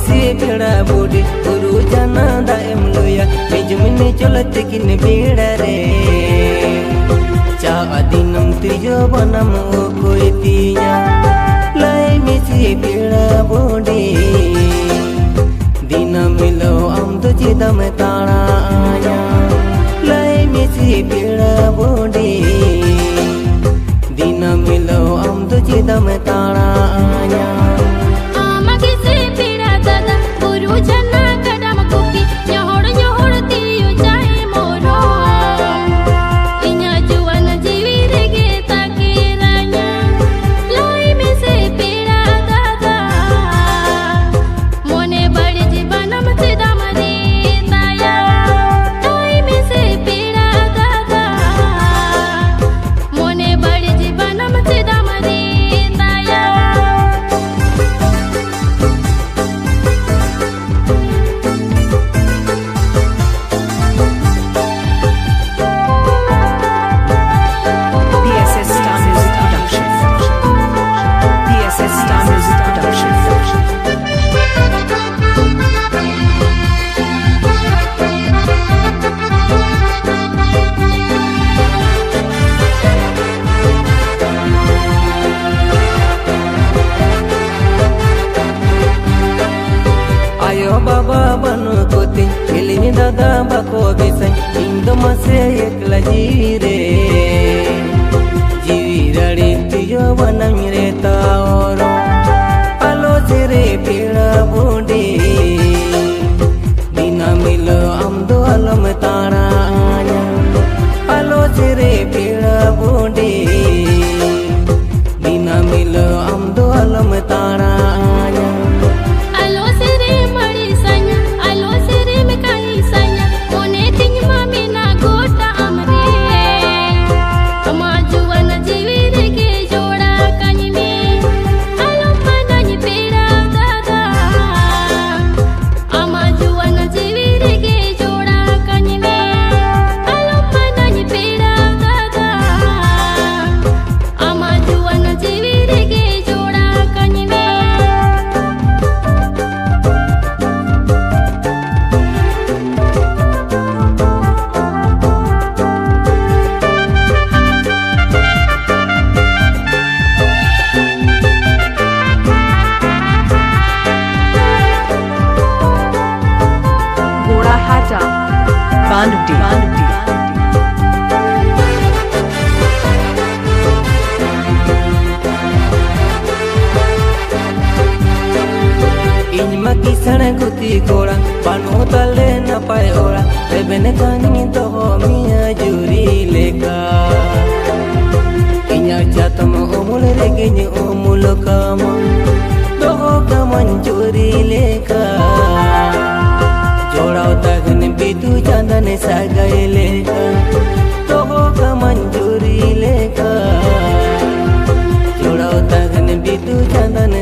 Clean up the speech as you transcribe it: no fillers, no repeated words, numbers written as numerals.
मिसी पेड़ा बोडी गुरु जाना दाएम लोया मिजमिने चलत किन बेड़ा रे चा दिनम तुझो बनम ओ कोई तिया लाई मिसी पेड़ा बोडी दिन मिलो हम तो चिदम ताना आया लाई मिसी पेड़ा बोडी दिन मिलो हम तो चिदम ताना आया बाबा बनो कोते खेलने दादा बको बेसन इंदो मसे एकला जीरे जीवी रड़ी तुझो बनम रे ताओरो आलो सेरे पेड़ा बोडे बिना मिलो हम दो अलम ताना आया आलो सेरे पेड़ा बोडे बिना मिलो हम दो अलम ताना आया किसने गुती कोड़ा पानो तले न पाए ओड़ा बेबेन कानी तो हो मिया जुरी लेका इन्या चातम ओमुल रेगे ओमुल काम तो हो कमन जुरी लेका जोड़ाओ तगन बिदु चंदन सागए लेका तो हो कमन जुरी लेका जोड़ाओ तगन बिदु चंदन